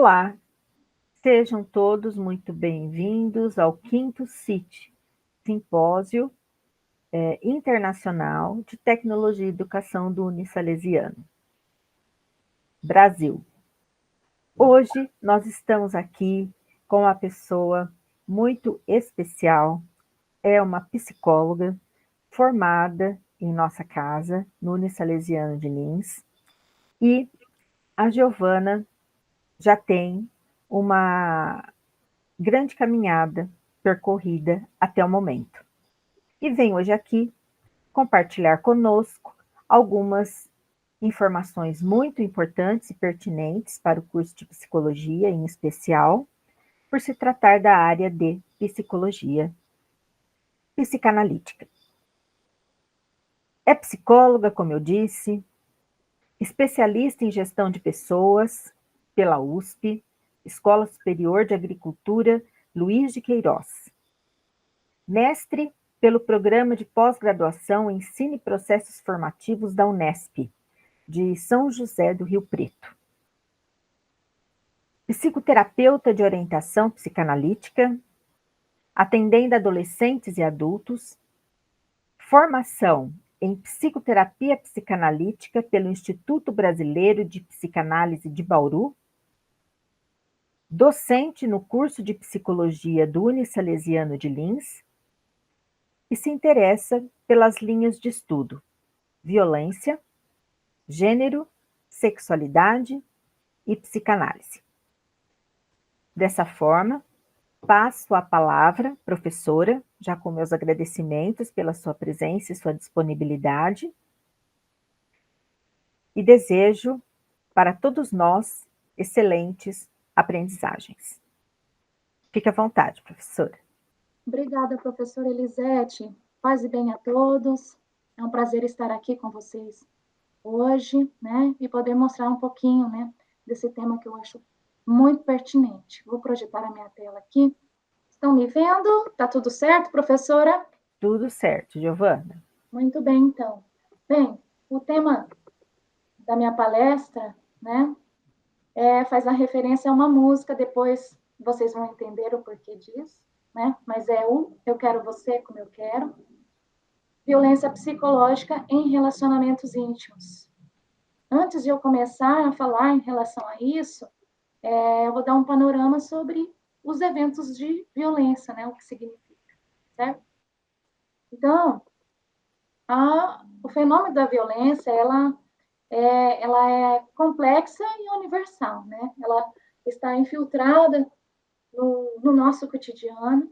Olá, sejam todos muito bem-vindos ao quinto CIT, Simpósio Internacional de Tecnologia e Educação do Unisalesiano, Brasil. Hoje nós estamos aqui com uma pessoa muito especial, é uma psicóloga formada em nossa casa, no Unisalesiano de Lins, e a Giovana já tem uma grande caminhada percorrida até o momento. E vem hoje aqui compartilhar conosco algumas informações muito importantes e pertinentes para o curso de psicologia, em especial, por se tratar da área de psicologia psicanalítica. É psicóloga, como eu disse, especialista em gestão de pessoas pela USP, Escola Superior de Agricultura Luiz de Queiroz. Mestre pelo Programa de Pós-Graduação em Ensino e Processos Formativos da Unesp, de São José do Rio Preto. Psicoterapeuta de orientação psicanalítica, atendendo adolescentes e adultos. Formação em psicoterapia psicanalítica pelo Instituto Brasileiro de Psicanálise de Bauru. Docente no curso de psicologia do Unisalesiano de Lins. E se interessa pelas linhas de estudo: violência, gênero, sexualidade e psicanálise. Dessa forma, passo a palavra, professora, já com meus agradecimentos pela sua presença e sua disponibilidade, e desejo para todos nós excelentes aprendizagens. Fique à vontade, professora. Obrigada, professora Elisete. Paz e bem a todos. É um prazer estar aqui com vocês hoje, né, e poder mostrar um pouquinho, né, desse tema que eu acho muito pertinente. Vou projetar a minha tela aqui. Estão me vendo? Tá tudo certo, professora? Tudo certo, Giovana. Muito bem, então. Bem, o tema da minha palestra, né, faz a referência a uma música, depois vocês vão entender o porquê disso, né, mas é o Eu Quero Você Como Eu Quero. Violência psicológica em relacionamentos íntimos. Antes de eu começar a falar em relação a isso, eu vou dar um panorama sobre os eventos de violência, né, o que significa, certo? Então, o fenômeno da violência, ela é complexa e universal, né? Ela está infiltrada no nosso cotidiano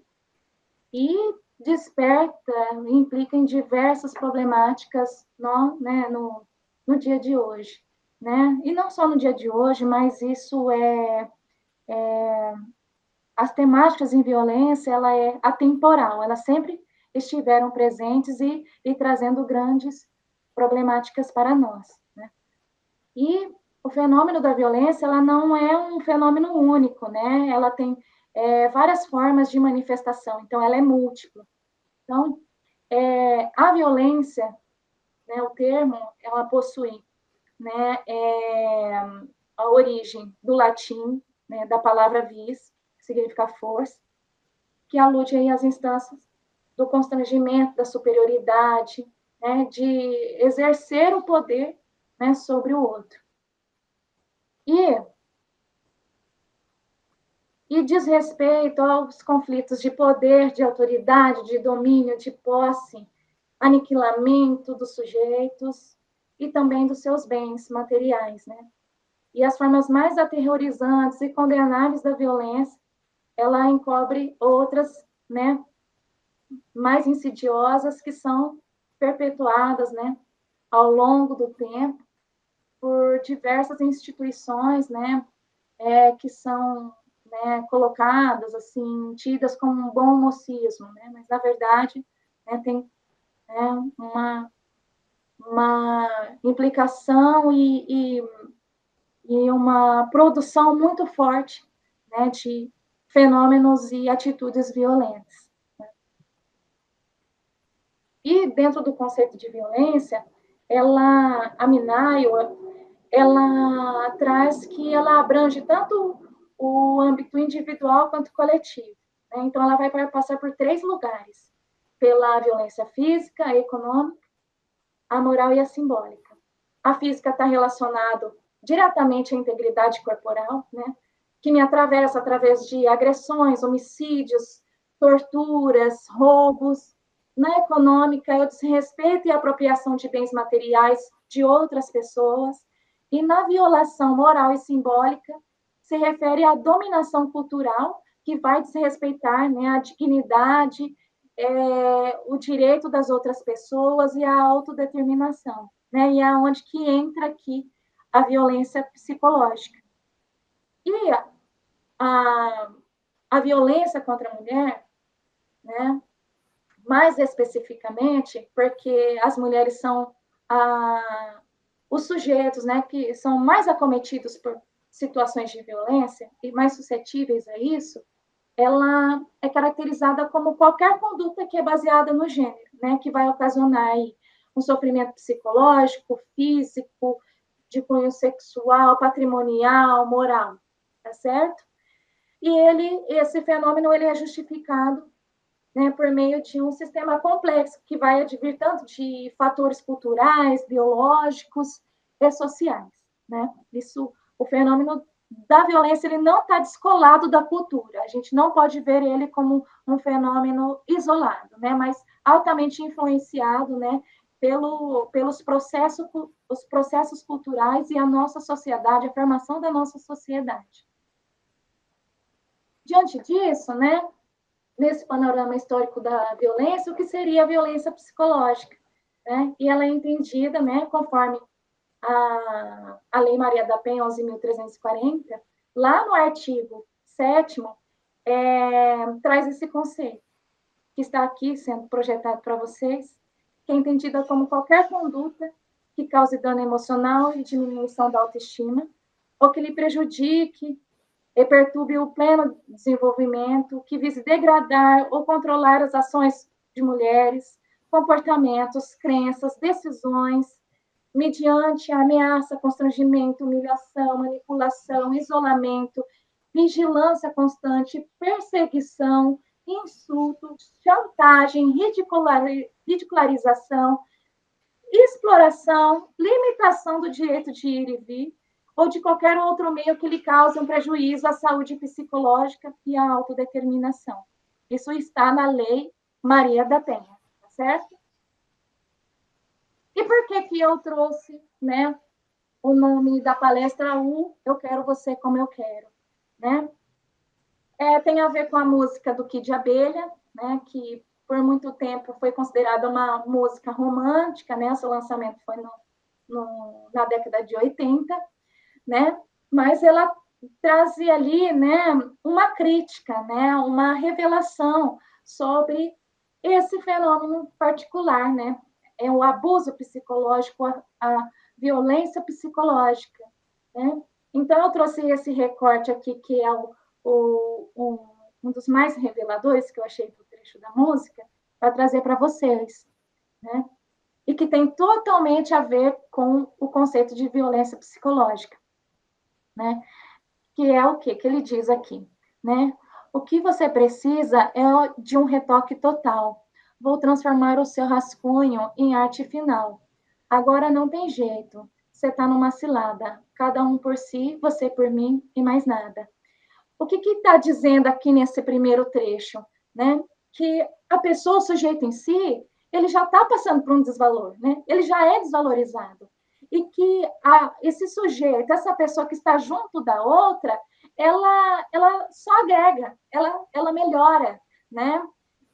e desperta, implica em diversas problemáticas no dia de hoje, né? E não só no dia de hoje, mas isso as temáticas em violência, ela é atemporal, elas sempre estiveram presentes e trazendo grandes problemáticas para nós, né? E o fenômeno da violência, ela não é um fenômeno único, né? Ela tem várias formas de manifestação, então ela é múltipla. Então, a violência, né, o termo, ela possui, né, a origem do latim, né, da palavra vis, que significa força, que alude aí às instâncias do constrangimento, da superioridade, né, de exercer o poder, né, sobre o outro. E diz respeito aos conflitos de poder, de autoridade, de domínio, de posse, aniquilamento dos sujeitos e também dos seus bens materiais, né? E as formas mais aterrorizantes e condenáveis da violência, ela encobre outras, né, mais insidiosas que são perpetuadas, né, ao longo do tempo por diversas instituições, né, que são, né, colocadas assim, tidas como um bom mocismo, né, mas na verdade, né, tem, né, uma implicação e uma produção muito forte, né, de fenômenos e atitudes violentas. Né? E dentro do conceito de violência, a Minayo, ela traz que ela abrange tanto o âmbito individual quanto coletivo. Né? Então, ela vai passar por 3 lugares: pela violência física, a econômica, a moral e a simbólica. A física está relacionado diretamente à integridade corporal, né? Que me atravessa através de agressões, homicídios, torturas, roubos. Na econômica, é o desrespeito e apropriação de bens materiais de outras pessoas. E na violação moral e simbólica, se refere à dominação cultural, que vai desrespeitar, né, a dignidade, o direito das outras pessoas e a autodeterminação. Né? E é onde que entra aqui a violência psicológica. E a violência contra a mulher, né, mais especificamente, porque as mulheres são os sujeitos, né, que são mais acometidos por situações de violência e mais suscetíveis a isso, ela é caracterizada como qualquer conduta que é baseada no gênero, né, que vai ocasionar aí um sofrimento psicológico, físico, de cunho sexual, patrimonial, moral, tá certo? E esse fenômeno ele é justificado, né, por meio de um sistema complexo que vai advir tanto de fatores culturais, biológicos e sociais, né? Isso, o fenômeno da violência ele não está descolado da cultura. A gente não pode ver ele como um fenômeno isolado, né? Mas altamente influenciado, né? Pelos os processos culturais e a nossa sociedade, a formação da nossa sociedade. Diante disso, né? Nesse panorama histórico da violência, o que seria a violência psicológica, né? E ela é entendida, né, conforme a Lei Maria da Penha 11.340, lá no artigo 7º, traz esse conceito, que está aqui sendo projetado para vocês, que é entendida como qualquer conduta que cause dano emocional e diminuição da autoestima, ou que lhe prejudique e perturbe o pleno desenvolvimento, que vise degradar ou controlar as ações de mulheres, comportamentos, crenças, decisões, mediante ameaça, constrangimento, humilhação, manipulação, isolamento, vigilância constante, perseguição, insulto, chantagem, ridicularização, exploração, limitação do direito de ir e vir, ou de qualquer outro meio que lhe cause um prejuízo à saúde psicológica e à autodeterminação. Isso está na Lei Maria da Penha, tá certo? E por que eu trouxe, né, o nome da palestra Eu Quero Você Como Eu Quero, né? Tem a ver com a música do Kid Abelha, né, que por muito tempo foi considerada uma música romântica, né? Seu lançamento foi na década de 80, né? Mas ela trazia ali, né, uma crítica, né, uma revelação sobre esse fenômeno particular, né? É o abuso psicológico, a violência psicológica, né? Então eu trouxe esse recorte aqui que é um dos mais reveladores que eu achei do trecho da música para trazer para vocês, né? E que tem totalmente a ver com o conceito de violência psicológica, né? Que é o que ele diz aqui, né? O que você precisa é de um retoque total. Vou transformar o seu rascunho em arte final. Agora não tem jeito. Você está numa cilada. Cada um por si, você por mim e mais nada. O que está dizendo aqui nesse primeiro trecho, né? Que a pessoa, o sujeito em si, ele já está passando por um desvalor, né? Ele já é desvalorizado. E que esse sujeito, essa pessoa que está junto da outra, ela só agrega, ela melhora, né?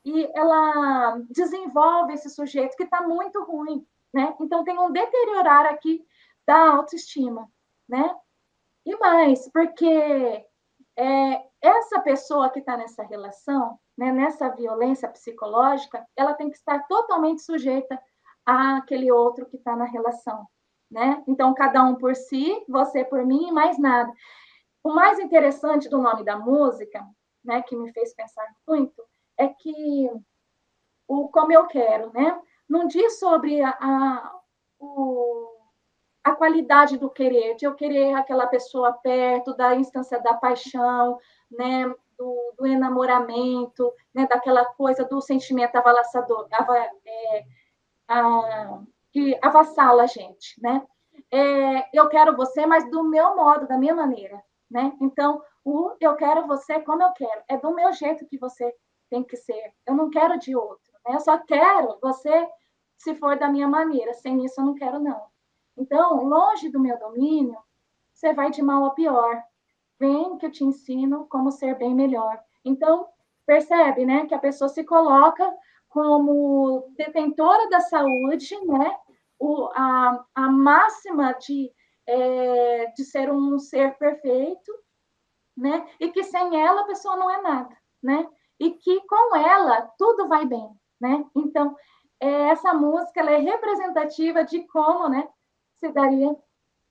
E ela desenvolve esse sujeito que está muito ruim, né? Então tem um deteriorar aqui da autoestima, né? E mais, porque essa pessoa que está nessa relação, né, nessa violência psicológica, ela tem que estar totalmente sujeita àquele outro que está na relação, né? Então, cada um por si, você por mim e mais nada. O mais interessante do nome da música, né, que me fez pensar muito, é que o Como Eu Quero, né? Não diz sobre o a qualidade do querer, de eu querer aquela pessoa perto, da instância da paixão, né, do enamoramento, né, daquela coisa do sentimento avassalador, que avassala a gente, né? Eu quero você, mas do meu modo, da minha maneira, né? Então, o eu quero você como eu quero, é do meu jeito que você tem que ser. Eu não quero de outro, né? Eu só quero você se for da minha maneira. Sem isso, eu não quero, não. Então, longe do meu domínio, você vai de mal a pior. Vem que eu te ensino como ser bem melhor. Então, percebe, né, que a pessoa se coloca como detentora da saúde, né, a máxima de ser um ser perfeito, né, e que sem ela a pessoa não é nada, né, e que com ela tudo vai bem, né. Então, essa música ela é representativa de como, né, se daria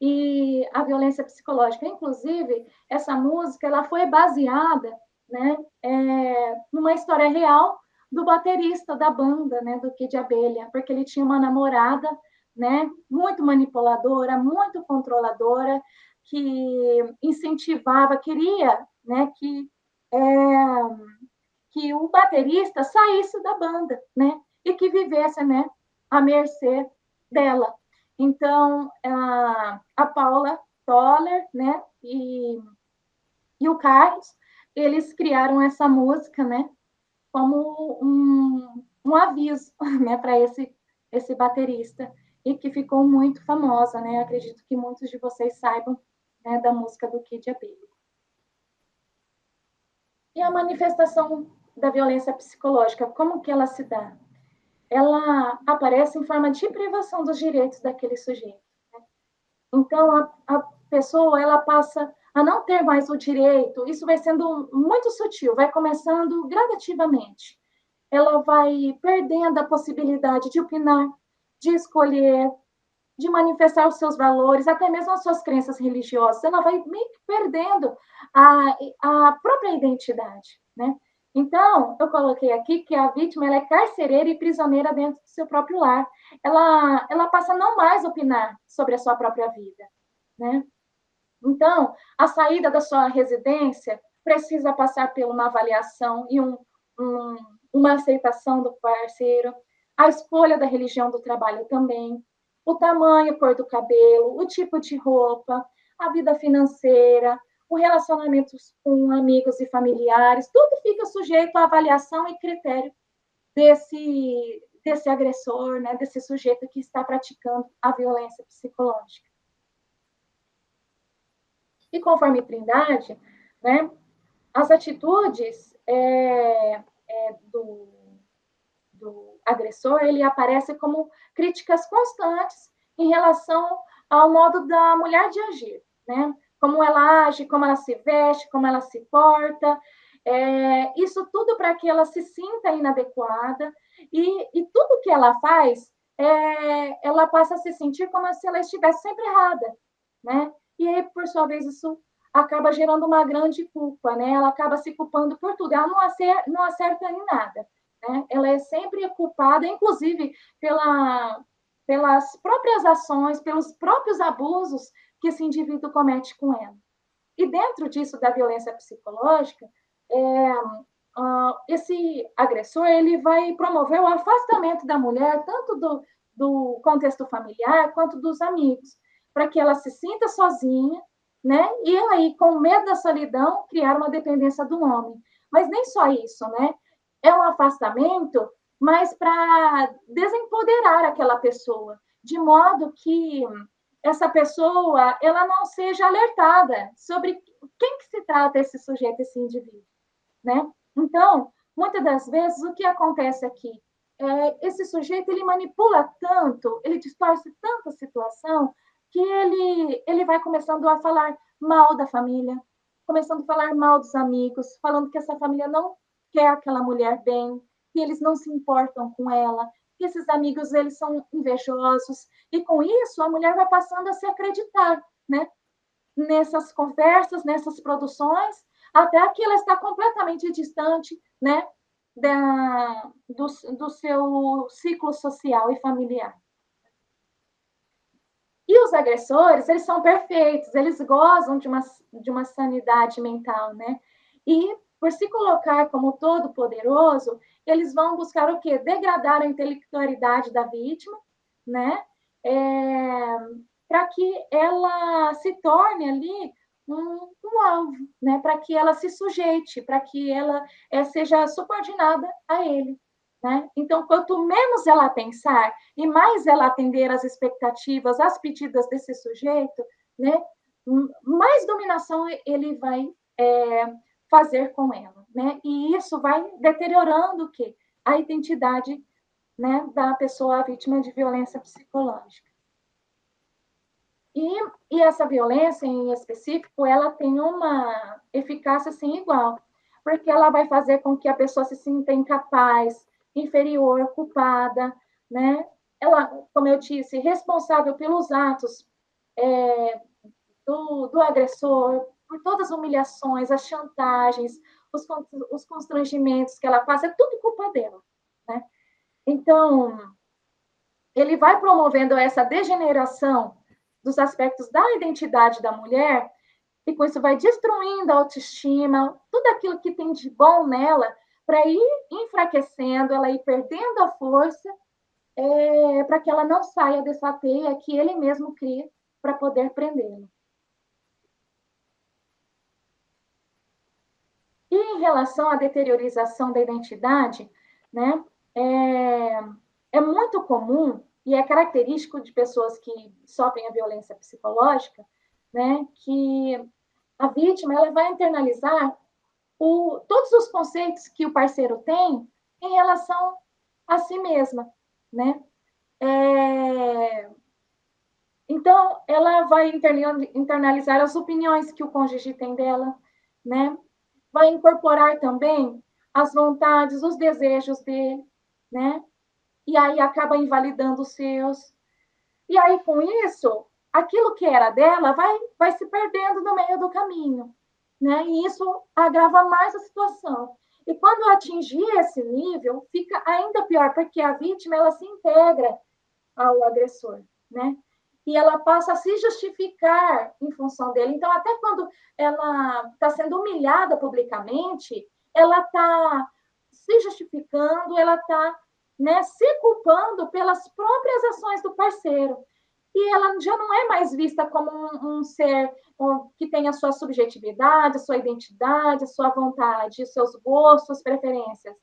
e a violência psicológica. Inclusive, essa música ela foi baseada, né, numa história real do baterista da banda, né, do Kid Abelha, porque ele tinha uma namorada, né, muito manipuladora, muito controladora, que incentivava, queria, né, é, que o baterista saísse da banda, né, e que vivesse, né, à mercê dela. Então, a Paula Toller, né, e o Carlos, eles criaram essa música, né, como um aviso, né, para esse baterista, e que ficou muito famosa, né, acredito que muitos de vocês saibam, né, da música do Kid Abelha. E a manifestação da violência psicológica, como que ela se dá? Ela aparece em forma de privação dos direitos daquele sujeito. Então, a pessoa ela passa a não ter mais o direito, isso vai sendo muito sutil, vai começando gradativamente. Ela vai perdendo a possibilidade de opinar, de escolher, de manifestar os seus valores, até mesmo as suas crenças religiosas. Ela vai meio que perdendo a própria identidade, né? Então, eu coloquei aqui que a vítima ela é carcereira e prisioneira dentro do seu próprio lar. Ela passa a não mais opinar sobre a sua própria vida, né? Então, a saída da sua residência precisa passar por uma avaliação e um, uma aceitação do parceiro, a escolha da religião do trabalho também, o tamanho, a cor do cabelo, o tipo de roupa, a vida financeira, o relacionamento com amigos e familiares, tudo fica sujeito à avaliação e critério desse agressor, né, desse sujeito que está praticando a violência psicológica. E conforme Trindade, né, as atitudes do agressor, ele aparece como críticas constantes em relação ao modo da mulher de agir, né? Como ela age, como ela se veste, como ela se porta, isso tudo para que ela se sinta inadequada e tudo que ela faz, ela passa a se sentir como se ela estivesse sempre errada, né? E aí, por sua vez, isso acaba gerando uma grande culpa, né? Ela acaba se culpando por tudo, ela não acerta em nada, né? Ela é sempre culpada, inclusive pelas próprias ações, pelos próprios abusos que esse indivíduo comete com ela. E dentro disso da violência psicológica, esse agressor ele vai promover o afastamento da mulher, tanto do contexto familiar quanto dos amigos, para que ela se sinta sozinha, né? E aí, com medo da solidão, criar uma dependência do homem. Mas nem só isso, né? É um afastamento, mas para desempoderar aquela pessoa, de modo que essa pessoa ela não seja alertada sobre quem que se trata esse sujeito, esse indivíduo, né? Então, muitas das vezes, o que acontece aqui? Esse sujeito, ele manipula tanto, ele distorce tanto a situação, que ele vai começando a falar mal da família, começando a falar mal dos amigos, falando que essa família não quer aquela mulher bem, que eles não se importam com ela, que esses amigos, eles são invejosos, e com isso, a mulher vai passando a se acreditar, né? Nessas conversas, nessas produções, até que ela está completamente distante, né, do seu ciclo social e familiar. E os agressores, eles são perfeitos, eles gozam de uma sanidade mental, né? E, por se colocar como todo poderoso, eles vão buscar o quê? Degradar a intelectualidade da vítima, né? Para que ela se torne ali um alvo, né? Para que ela se sujeite, para que ela seja subordinada a ele. Né? Então, quanto menos ela pensar e mais ela atender às expectativas, às pedidas desse sujeito, né? Mais dominação ele vai fazer com ela. Né? E isso vai deteriorando o quê? A identidade, né, da pessoa vítima de violência psicológica. E essa violência, em específico, ela tem uma eficácia sem igual, porque ela vai fazer com que a pessoa se sinta incapaz, inferior, culpada, né? Ela, como eu disse, responsável pelos atos do agressor, por todas as humilhações, as chantagens, os constrangimentos que ela faz, é tudo culpa dela, né? Então, ele vai promovendo essa degeneração dos aspectos da identidade da mulher, e com isso vai destruindo a autoestima, tudo aquilo que tem de bom nela, para ir enfraquecendo, ela ir perdendo a força, para que ela não saia dessa teia que ele mesmo cria para poder prendê-la. E em relação à deteriorização da identidade, né, é muito comum e é característico de pessoas que sofrem a violência psicológica, né, que a vítima ela vai internalizar todos os conceitos que o parceiro tem em relação a si mesma, né? Então, ela vai internalizar as opiniões que o cônjuge tem dela, né? Vai incorporar também as vontades, os desejos dele, né? E aí acaba invalidando os seus. E aí, com isso, aquilo que era dela vai se perdendo no meio do caminho, né? E isso agrava mais a situação. E quando atingir esse nível, fica ainda pior, porque a vítima ela se integra ao agressor, né? E ela passa a se justificar em função dele. Então, até quando ela está sendo humilhada publicamente, ela está se justificando, ela está, né, se culpando pelas próprias ações do parceiro. E ela já não é mais vista como um ser que tem a sua subjetividade, a sua identidade, a sua vontade, os seus gostos, suas preferências.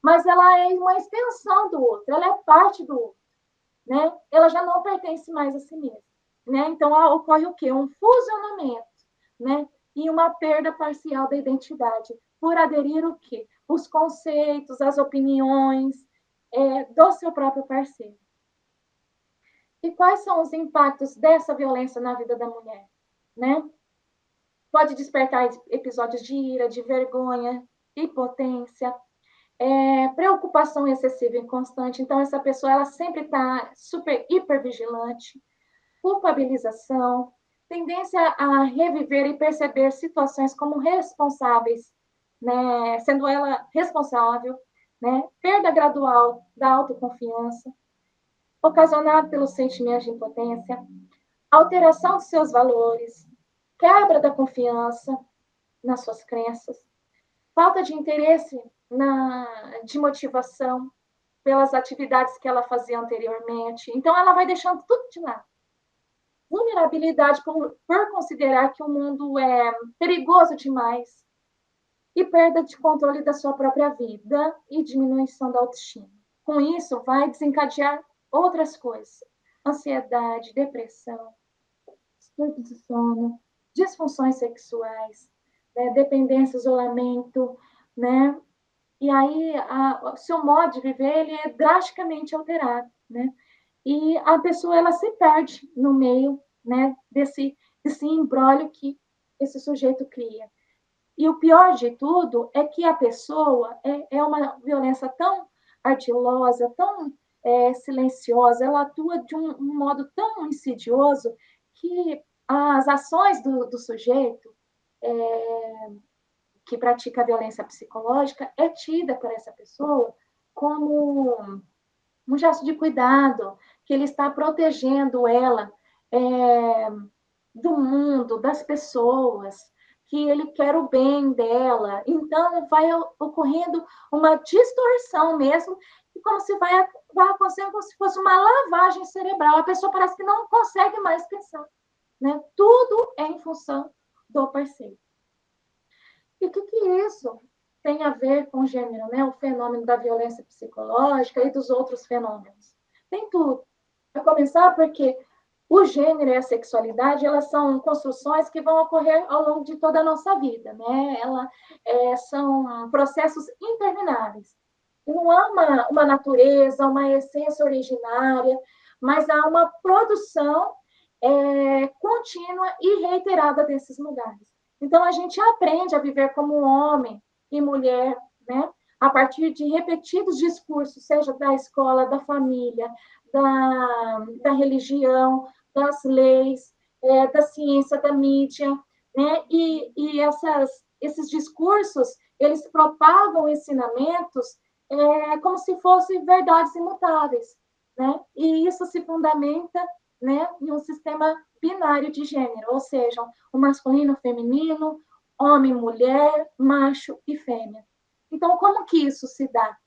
Mas ela é uma extensão do outro, ela é parte do outro. Né? Ela já não pertence mais a si mesma. Né? Então, ocorre o quê? Um fusionamento, né? E uma perda parcial da identidade, por aderir o quê? Os conceitos, as opiniões do seu próprio parceiro. E quais são os impactos dessa violência na vida da mulher? Né? Pode despertar episódios de ira, de vergonha, impotência, preocupação excessiva e constante. Então, essa pessoa ela sempre está super, hiper vigilante, culpabilização, tendência a reviver e perceber situações como responsáveis, né? Sendo ela responsável, né? Perda gradual da autoconfiança, ocasionada pelos sentimentos de impotência, alteração de seus valores, quebra da confiança nas suas crenças, falta de interesse de motivação pelas atividades que ela fazia anteriormente. Então, ela vai deixando tudo de lado. Vulnerabilidade por considerar que o mundo é perigoso demais e perda de controle da sua própria vida e diminuição da autoestima. Com isso, vai desencadear outras coisas. Ansiedade, depressão, distúrbio de sono, disfunções sexuais, né, dependência, isolamento, né? E aí o seu modo de viver ele é drasticamente alterado, né? E a pessoa ela se perde no meio, né, desse imbróglio que esse sujeito cria. E o pior de tudo é que a pessoa é uma violência tão ardilosa, tão silenciosa, ela atua de um modo tão insidioso que as ações do sujeito que pratica a violência psicológica é tida por essa pessoa como um gesto de cuidado, que ele está protegendo ela do mundo, das pessoas, que ele quer o bem dela. Então, vai ocorrendo uma distorção mesmo, como se vai acontecendo como se fosse uma lavagem cerebral. A pessoa parece que não consegue mais pensar. Né? Tudo é em função do parceiro. E o que isso tem a ver com o gênero, né? O fenômeno da violência psicológica e dos outros fenômenos? Tem tudo. A começar porque o gênero e a sexualidade, elas são construções que vão ocorrer ao longo de toda a nossa vida, né? São processos intermináveis. Não há uma natureza, uma essência originária, mas há uma produção contínua e reiterada desses lugares. Então, a gente aprende a viver como homem e mulher, né? A partir de repetidos discursos, seja da escola, da família, da religião, das leis, da ciência, da mídia, né? Esses discursos, eles propagam ensinamentos como se fossem verdades imutáveis, né? E isso se fundamenta, né, em um sistema binário de gênero, ou seja, o masculino, o feminino, homem, mulher, macho e fêmea. Então, como que isso se dá?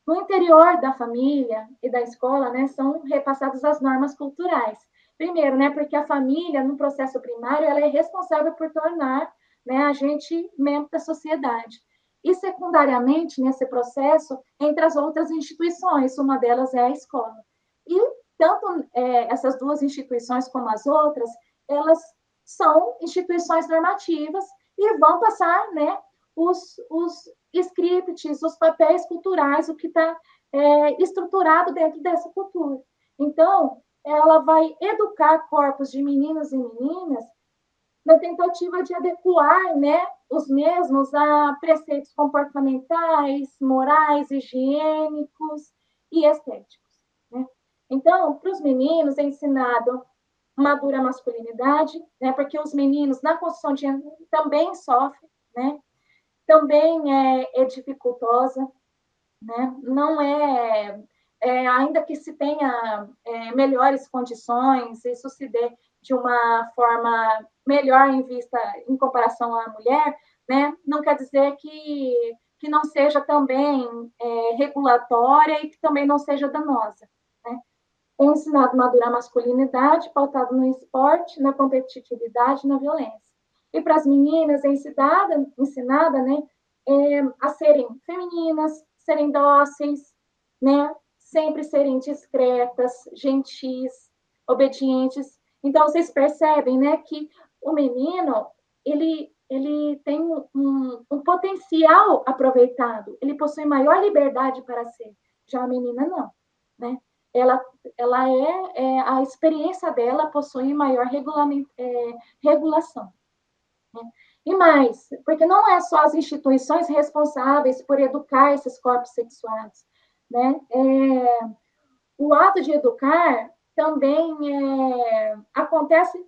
No interior da família e da escola, né, são repassadas as normas culturais. Primeiro, né, porque a família, no processo primário, ela é responsável por tornar, né, a gente membro da sociedade. E, secundariamente, nesse processo, entre as outras instituições, uma delas é a escola. E tanto essas duas instituições como as outras, elas são instituições normativas e vão passar, né, os scripts, os papéis culturais, o que está estruturado dentro dessa cultura. Então, ela vai educar corpos de meninos e meninas na tentativa de adequar, né, os mesmos a preceitos comportamentais, morais, higiênicos e estéticos. Né? Então, para os meninos é ensinado madura masculinidade, né, porque os meninos na construção de gênero também sofrem, né, também é dificultosa, né? Não ainda que se tenha melhores condições, isso se dê de uma forma melhor em vista em comparação à mulher, né? Não quer dizer que não seja também regulatória e que também não seja danosa. Né? É ensinado a madurar a masculinidade, pautado no esporte, na competitividade, na violência. E para as meninas é ensinada né, a serem femininas, serem dóceis, né, sempre serem discretas, gentis, obedientes. Então, vocês percebem né, que o menino, ele tem um potencial aproveitado, ele possui maior liberdade para ser, já a menina não, né? Ela a experiência dela possui maior regulação. Né? E mais, porque não é só as instituições responsáveis por educar esses corpos sexuados. Né? O ato de educar também acontece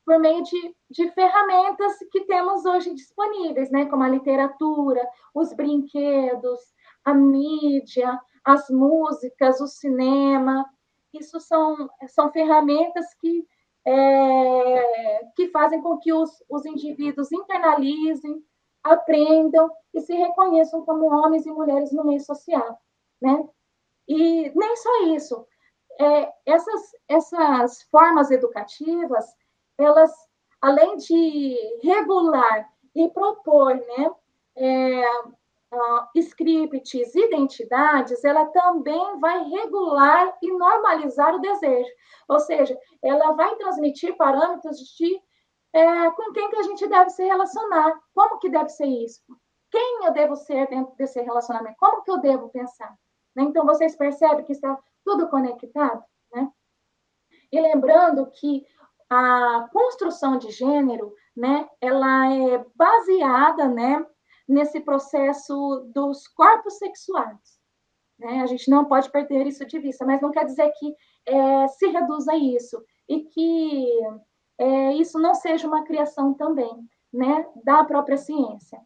por meio de ferramentas que temos hoje disponíveis, né? Como a literatura, os brinquedos, a mídia, as músicas, o cinema. Isso são ferramentas que fazem com que os indivíduos internalizem, aprendam e se reconheçam como homens e mulheres no meio social. Né? E nem só isso. Essas formas educativas, elas, além de regular e propor né, scripts, identidades, ela também vai regular e normalizar o desejo. Ou seja, ela vai transmitir parâmetros de com quem que a gente deve se relacionar, como que deve ser isso, quem eu devo ser dentro desse relacionamento, como que eu devo pensar. Né? Então, vocês percebem que está tudo conectado? Né? E lembrando que a construção de gênero, né, ela é baseada, né, nesse processo dos corpos sexuais. Né? A gente não pode perder isso de vista, mas não quer dizer que se reduza a isso e que isso não seja uma criação também né, da própria ciência.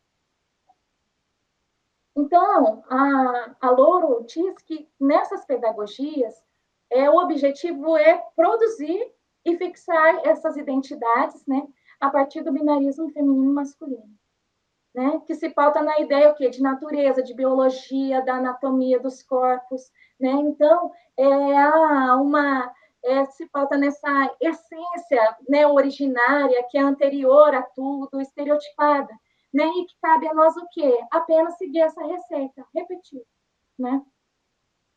Então, a Louro diz que nessas pedagogias, o objetivo é produzir e fixar essas identidades, né, a partir do binarismo feminino e masculino, né, que se pauta na ideia o quê? De natureza, de biologia, da anatomia dos corpos, né? Então, se pauta nessa essência, né, originária, que é anterior a tudo, estereotipada, né? E que cabe a nós o quê? Apenas seguir essa receita, repetir, né?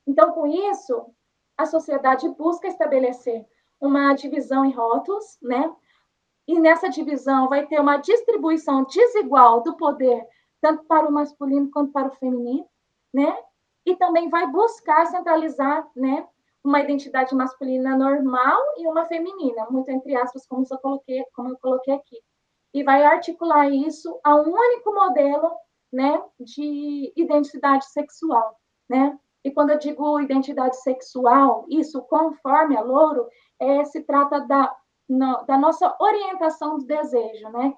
Então, com isso, a sociedade busca estabelecer uma divisão em rótulos, né? E nessa divisão vai ter uma distribuição desigual do poder, tanto para o masculino quanto para o feminino, né? E também vai buscar centralizar, né, uma identidade masculina normal e uma feminina, muito entre aspas, como eu coloquei aqui. E vai articular isso a um único modelo, né, de identidade sexual, né? E quando eu digo identidade sexual, isso conforme a Louro, se trata da nossa orientação do desejo, né?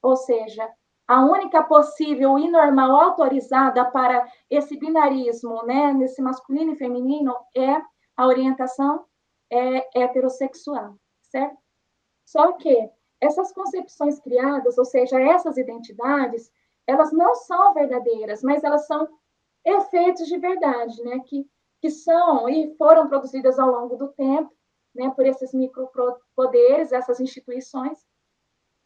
Ou seja, a única possível e normal autorizada para esse binarismo, né, nesse masculino e feminino, é a orientação heterossexual, certo? Só que essas concepções criadas, ou seja, essas identidades, elas não são verdadeiras, mas elas são efeitos de verdade, né, que são e foram produzidas ao longo do tempo, né, por esses micropoderes, essas instituições,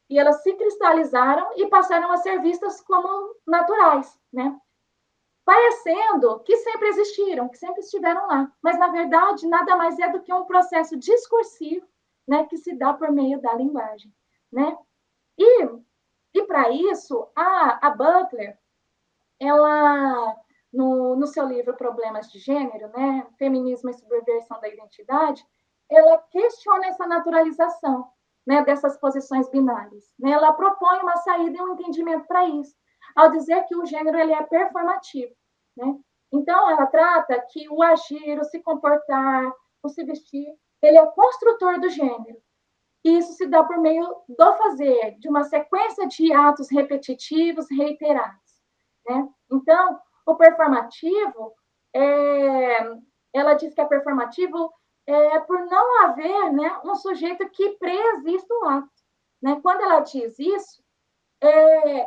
e elas se cristalizaram e passaram a ser vistas como naturais, né? Parecendo que sempre existiram, que sempre estiveram lá, mas na verdade nada mais é do que um processo discursivo, né, que se dá por meio da linguagem, né? E para isso, a Butler, ela no seu livro Problemas de Gênero, né, Feminismo e Subversão da Identidade, ela questiona essa naturalização, né, dessas posições binárias. Né? Ela propõe uma saída e um entendimento para isso, ao dizer que o gênero ele é performativo. Né? Então, ela trata que o agir, o se comportar, o se vestir, ele é o construtor do gênero. E isso se dá por meio do fazer, de uma sequência de atos repetitivos, reiterados. Né? Então, o performativo, ela diz que é performativo por não haver, né, um sujeito que preexista o ato. Né? Quando ela diz isso,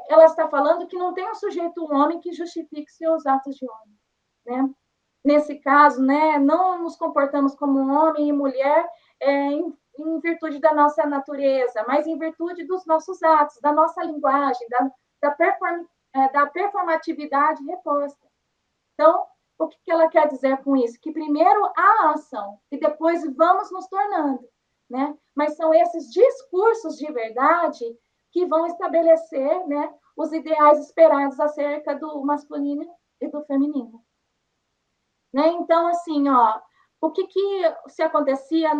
ela está falando que não tem um sujeito um homem que justifique seus atos de homem. Né? Nesse caso, né, não nos comportamos como homem e mulher em virtude da nossa natureza, mas em virtude dos nossos atos, da nossa linguagem, da performatividade reposta. Então, o que ela quer dizer com isso? Que primeiro há a ação e depois vamos nos tornando, né? Mas são esses discursos de verdade que vão estabelecer, né, os ideais esperados acerca do masculino e do feminino. Né? Então, assim, ó, o que se acontecia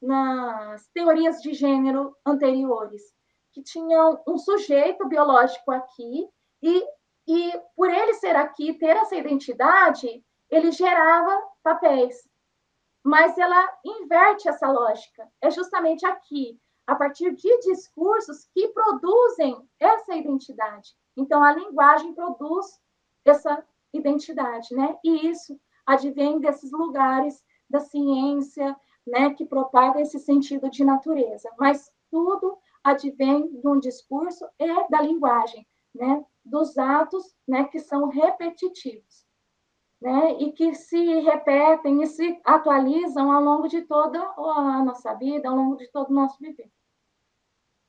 nas teorias de gênero anteriores? Que tinham um sujeito biológico aqui e por ele ser aqui, ter essa identidade, ele gerava papéis. Mas ela inverte essa lógica. É justamente aqui, a partir de discursos que produzem essa identidade. Então, a linguagem produz essa identidade, né? E isso advém desses lugares da ciência, né, que propaga esse sentido de natureza. Mas tudo advém de um discurso e da linguagem, né? Dos atos, né, que são repetitivos, né? E que se repetem e se atualizam ao longo de toda a nossa vida, ao longo de todo o nosso viver.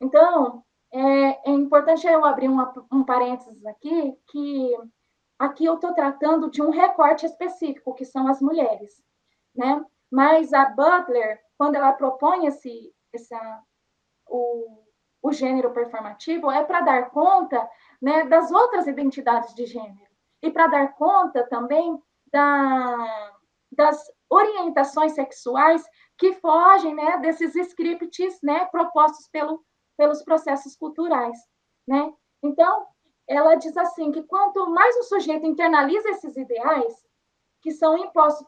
Então, é importante eu abrir um parênteses aqui, que aqui eu estou tratando de um recorte específico, que são as mulheres, né? Mas a Butler, quando ela propõe o gênero performativo, é para dar conta, né, das outras identidades de gênero e para dar conta também das orientações sexuais que fogem, né, desses scripts, né, propostos pelos processos culturais, né? Então, ela diz assim que quanto mais o sujeito internaliza esses ideais que são impostos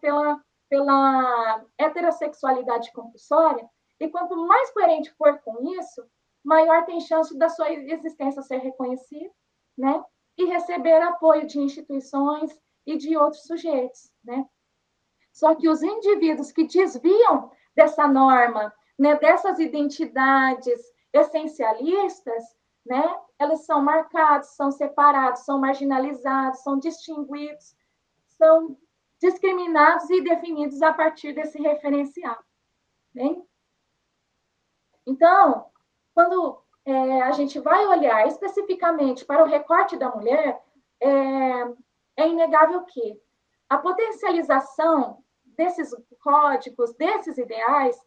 pela heterossexualidade compulsória, e quanto mais coerente for com isso, maior tem chance da sua existência ser reconhecida, né? E receber apoio de instituições e de outros sujeitos, né? Só que os indivíduos que desviam dessa norma, né, dessas identidades essencialistas, né, elas são marcados, são separados, são marginalizados, são distinguidos, são discriminados e definidos a partir desse referencial. Bem? Então, quando a gente vai olhar especificamente para o recorte da mulher, é inegável que a potencialização desses códigos, desses ideais,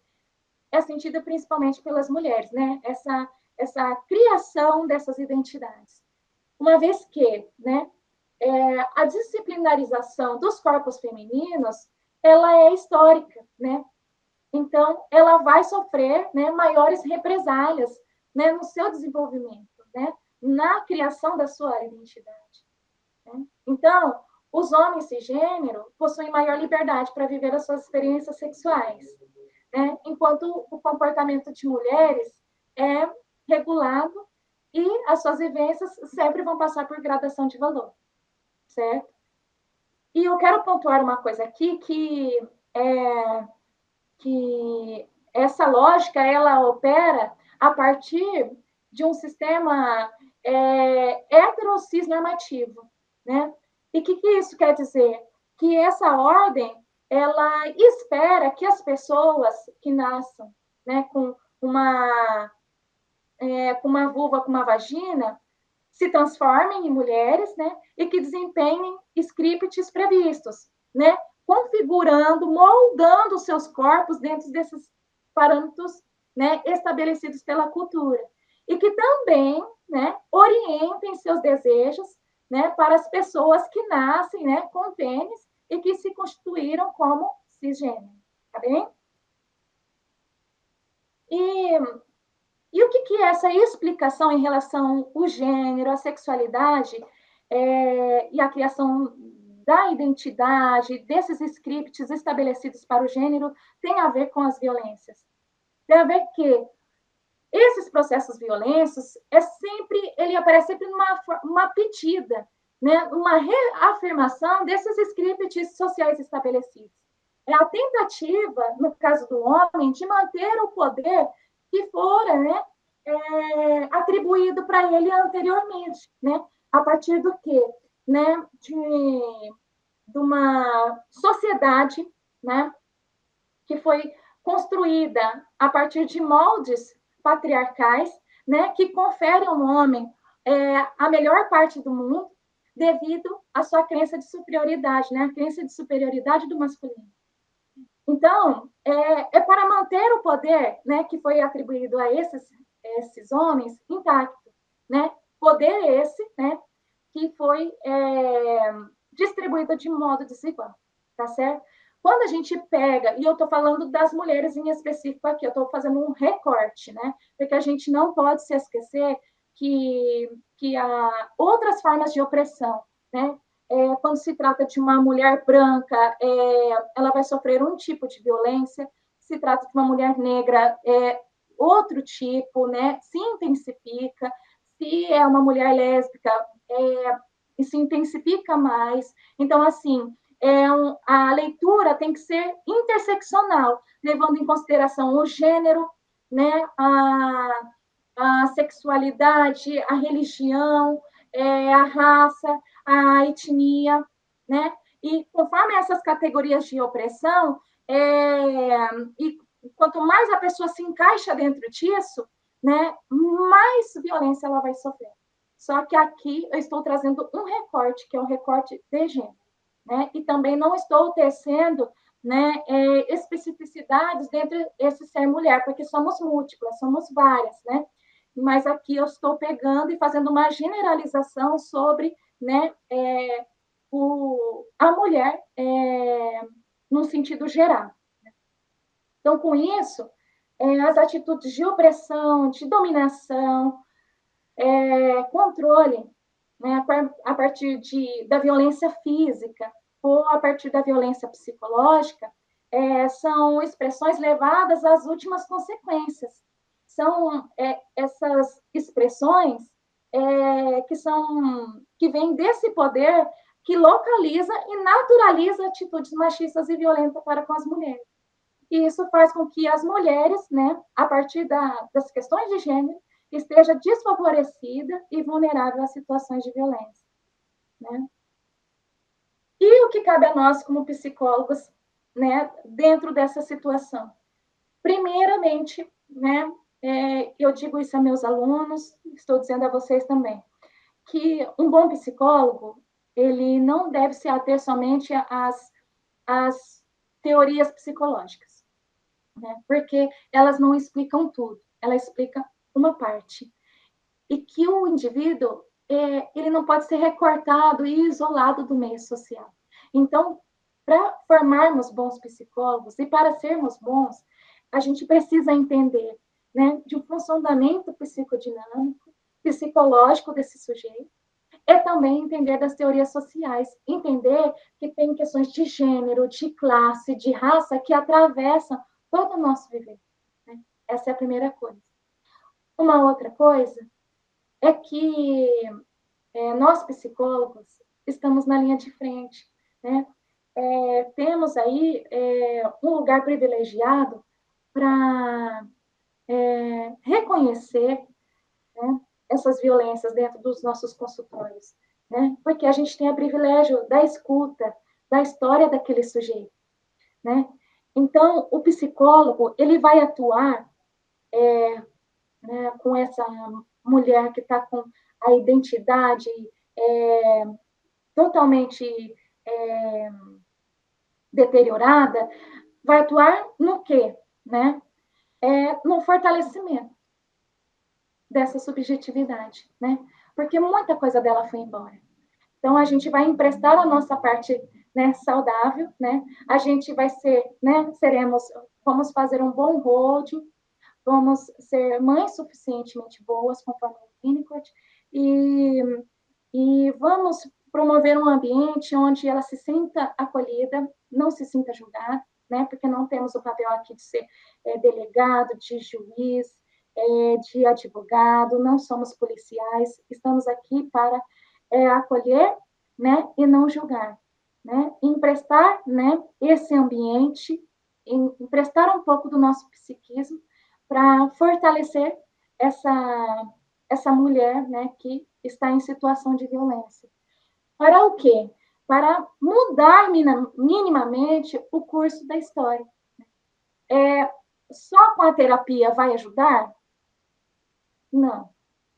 é sentida principalmente pelas mulheres, né? Essa criação dessas identidades. Uma vez que, né, a disciplinarização dos corpos femininos, ela é histórica, né? Então, ela vai sofrer, né, maiores represálias, né, no seu desenvolvimento, né, na criação da sua identidade. Né? Então, os homens cisgênero possuem maior liberdade para viver as suas experiências sexuais, né, enquanto o comportamento de mulheres é regulado e as suas vivências sempre vão passar por gradação de valor, certo? E eu quero pontuar uma coisa aqui que essa lógica ela opera a partir de um sistema heterocis normativo, né? E o que isso quer dizer? Que essa ordem ela espera que as pessoas que nasçam, né, com uma vulva, com uma vagina, se transformem em mulheres, né, e que desempenhem scripts previstos, né, configurando, moldando os seus corpos dentro desses parâmetros, né, estabelecidos pela cultura. E que também, né, orientem seus desejos, né, para as pessoas que nascem, né, com pênis e que se constituíram como cisgênero. Tá bem? E o que é essa explicação em relação ao gênero, à sexualidade e à criação da identidade, desses scripts estabelecidos para o gênero, tem a ver com as violências? Tem a ver que esses processos violentos ele aparece sempre numa pedida, né? Uma reafirmação desses scripts sociais estabelecidos. É a tentativa, no caso do homem, de manter o poder que fora, né, atribuído para ele anteriormente, né? A partir do quê? Né? De uma sociedade, né, que foi construída a partir de moldes patriarcais, né, que conferem ao homem a melhor parte do mundo devido à sua crença de superioridade, né, a crença de superioridade do masculino. Então, para manter o poder, né, que foi atribuído a esses homens intacto, né, poder esse, né, que foi distribuído de modo desigual, tá certo? Quando a gente pega, e eu estou falando das mulheres em específico aqui, eu estou fazendo um recorte, né? Porque a gente não pode se esquecer que há outras formas de opressão, né? Quando se trata de uma mulher branca, ela vai sofrer um tipo de violência. Se trata de uma mulher negra, outro tipo, né? Se intensifica. Se é uma mulher lésbica, se intensifica mais. Então, assim, a leitura tem que ser interseccional, levando em consideração o gênero, né, a sexualidade, a religião, a raça, a etnia, né? E conforme essas categorias de opressão, e quanto mais a pessoa se encaixa dentro disso, né, mais violência ela vai sofrer. Só que aqui eu estou trazendo um recorte, que é o recorte de gênero. Né? E também não estou tecendo, né, especificidades dentro desse ser mulher, porque somos múltiplas, somos várias, né? Mas aqui eu estou pegando e fazendo uma generalização sobre, né, a mulher num sentido geral. Então, com isso, as atitudes de opressão, de dominação, controle, né, a partir da violência física ou a partir da violência psicológica, são expressões levadas às últimas consequências. São essas expressões que vêm desse poder que localiza e naturaliza atitudes machistas e violentas para com as mulheres. e isso faz com que as mulheres, né, a partir das questões de gênero, esteja desfavorecida e vulnerável a situações de violência, né? E o que cabe a nós como psicólogos, né, dentro dessa situação? Primeiramente, né, eu digo isso a meus alunos, estou dizendo a vocês também, que um bom psicólogo, ele não deve se ater somente às teorias psicológicas, né? Porque elas não explicam tudo, ela explica uma parte. E que o indivíduo, ele não pode ser recortado e isolado do meio social. Então, para formarmos bons psicólogos e para sermos bons, a gente precisa entender, né, de um funcionamento psicodinâmico, psicológico desse sujeito, e também entender das teorias sociais, entender que tem questões de gênero, de classe, de raça que atravessam todo o nosso viver, né? Essa é a primeira coisa. Uma outra coisa é que nós, psicólogos, estamos na linha de frente, né? Temos aí um lugar privilegiado para reconhecer, né, essas violências dentro dos nossos consultórios, né? Porque a gente tem o privilégio da escuta, da história daquele sujeito, né? Então, o psicólogo, ele vai atuar, né, com essa mulher que está com a identidade totalmente deteriorada, vai atuar no quê? Né? No fortalecimento dessa subjetividade, né? Porque muita coisa dela foi embora. Então, a gente vai emprestar a nossa parte, né, saudável, né? A gente vai ser, né, vamos fazer um bom holding, vamos ser mães suficientemente boas, conforme o Winnicott, e, e vamos promover um ambiente onde ela se sinta acolhida, não se sinta julgada, né? Porque não temos o papel aqui de ser delegado, de juiz, de advogado, não somos policiais, estamos aqui para acolher, né? E não julgar, né? Emprestar, né? Esse ambiente, emprestar um pouco do nosso psiquismo para fortalecer essa mulher, né, que está em situação de violência. Para o quê? Para mudar minimamente o curso da história. Só com a terapia vai ajudar? Não.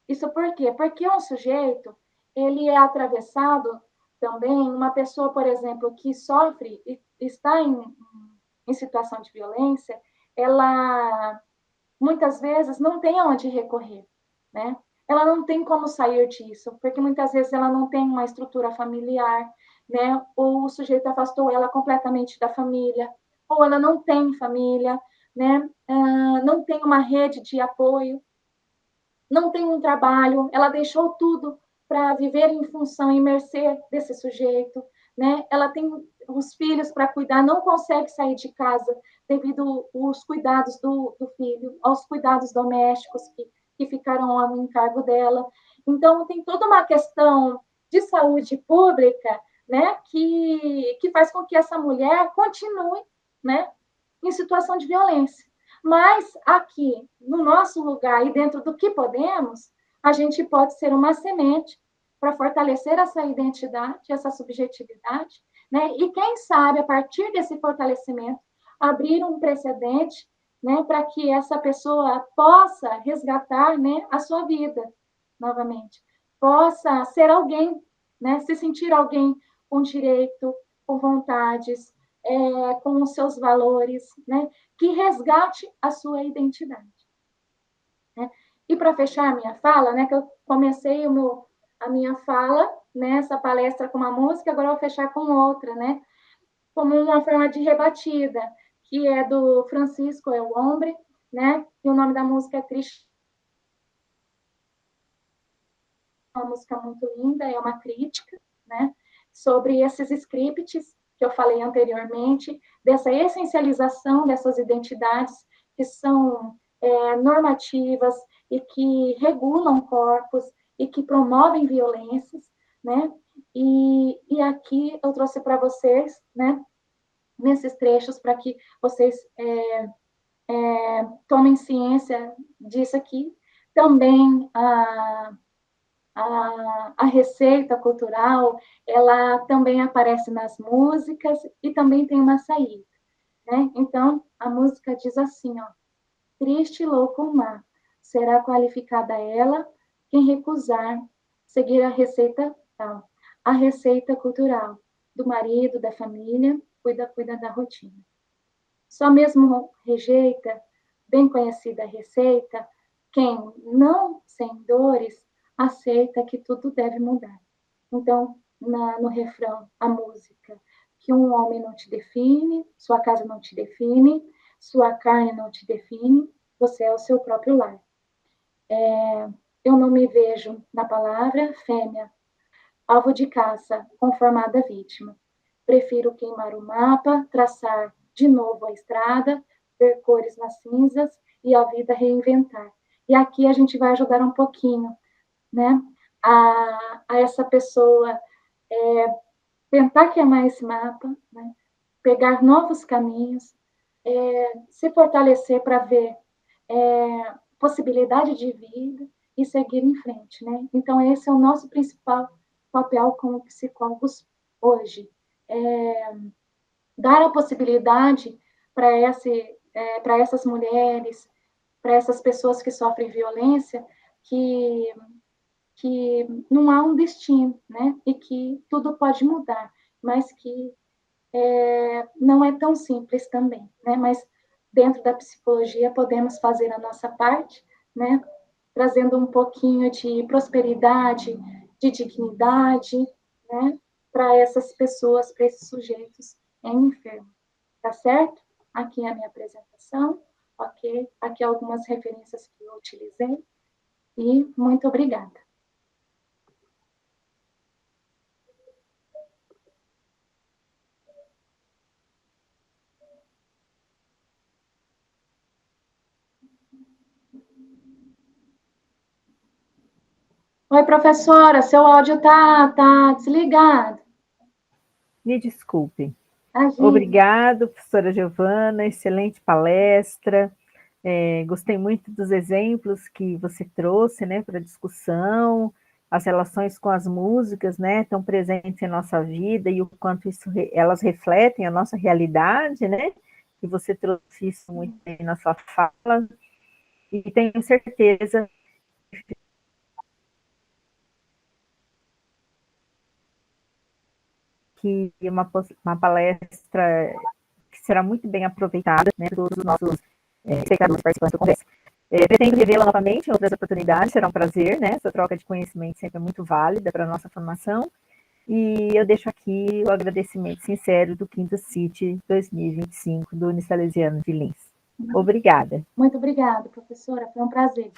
Isso por quê? Porque um sujeito, ele é atravessado também, uma pessoa, por exemplo, que sofre e está em situação de violência, ela muitas vezes não tem aonde recorrer, né? Ela não tem como sair disso, porque muitas vezes ela não tem uma estrutura familiar, né? Ou o sujeito afastou ela completamente da família, ou ela não tem família, né? Não tem uma rede de apoio, não tem um trabalho, ela deixou tudo para viver em função e mercê desse sujeito, né? Ela tem os filhos para cuidar, não consegue sair de casa devido aos cuidados do filho, aos cuidados domésticos que ficaram ao encargo dela. Então, tem toda uma questão de saúde pública, né, que faz com que essa mulher continue, né, em situação de violência. Mas aqui, no nosso lugar e dentro do que podemos, a gente pode ser uma semente para fortalecer essa identidade, essa subjetividade, né? E quem sabe, a partir desse fortalecimento, abrir um precedente, né, para que essa pessoa possa resgatar, né, a sua vida novamente, possa ser alguém, né, se sentir alguém com direito, com vontades, com os seus valores, né, que resgate a sua identidade. Né? E para fechar a minha fala, né, que eu comecei a minha fala, né, essa palestra com uma música, agora eu vou fechar com outra, né, como uma forma de rebatida, que é do Francisco El Hombre, né, e o nome da música é Triste. É uma música muito linda, é uma crítica, né, sobre esses scripts que eu falei anteriormente, dessa essencialização dessas identidades que são normativas e que regulam corpos e que promovem violências, né? E aqui eu trouxe para vocês, né, nesses trechos para que vocês tomem ciência disso aqui. Também a receita cultural, ela também aparece nas músicas e também tem uma saída, né? Então, a música diz assim, ó: triste, louco o mar, será qualificada ela quem recusar seguir a receita tal, a receita cultural do marido, da família, cuida da rotina. Só mesmo rejeita, bem conhecida a receita, quem não sem dores aceita que tudo deve mudar. Então, no refrão, a música, que um homem não te define, sua casa não te define, sua carne não te define, você é o seu próprio lar. Eu não me vejo na palavra fêmea, alvo de caça, conformada vítima. Prefiro queimar o mapa, traçar de novo a estrada, ver cores nas cinzas e a vida reinventar. E aqui a gente vai ajudar um pouquinho, né, a essa pessoa tentar queimar esse mapa, né, pegar novos caminhos, se fortalecer para ver possibilidade de vida e seguir em frente, né? Então, esse é o nosso principal papel como psicólogos hoje. Dar a possibilidade para essas mulheres, para essas pessoas que sofrem violência, que não há um destino, né? E que tudo pode mudar, mas que não é tão simples também, né? Mas dentro da psicologia podemos fazer a nossa parte, né? Trazendo um pouquinho de prosperidade, de dignidade, né? Para essas pessoas, para esses sujeitos em enfermo, tá certo? Aqui é a minha apresentação, ok? Aqui algumas referências que eu utilizei e muito obrigada. Oi, professora, seu áudio tá desligado. Me desculpe. Imagina. Obrigado, professora Giovana, excelente palestra. Gostei muito dos exemplos que você trouxe, né, para a discussão, as relações com as músicas, né, tão presentes em nossa vida e o quanto elas refletem a nossa realidade, né, e você trouxe isso muito bem na sua fala, e tenho certeza que uma palestra que será muito bem aproveitada, né, por todos os nossos espectadores participantes da conversa. Pretendo revê-la novamente em outras oportunidades, será um prazer, né? Essa troca de conhecimento sempre é muito válida para a nossa formação. E eu deixo aqui o agradecimento sincero do Quinto City 2025 do Unisalesiano de Lins. Obrigada. Muito obrigada, professora, foi um prazer.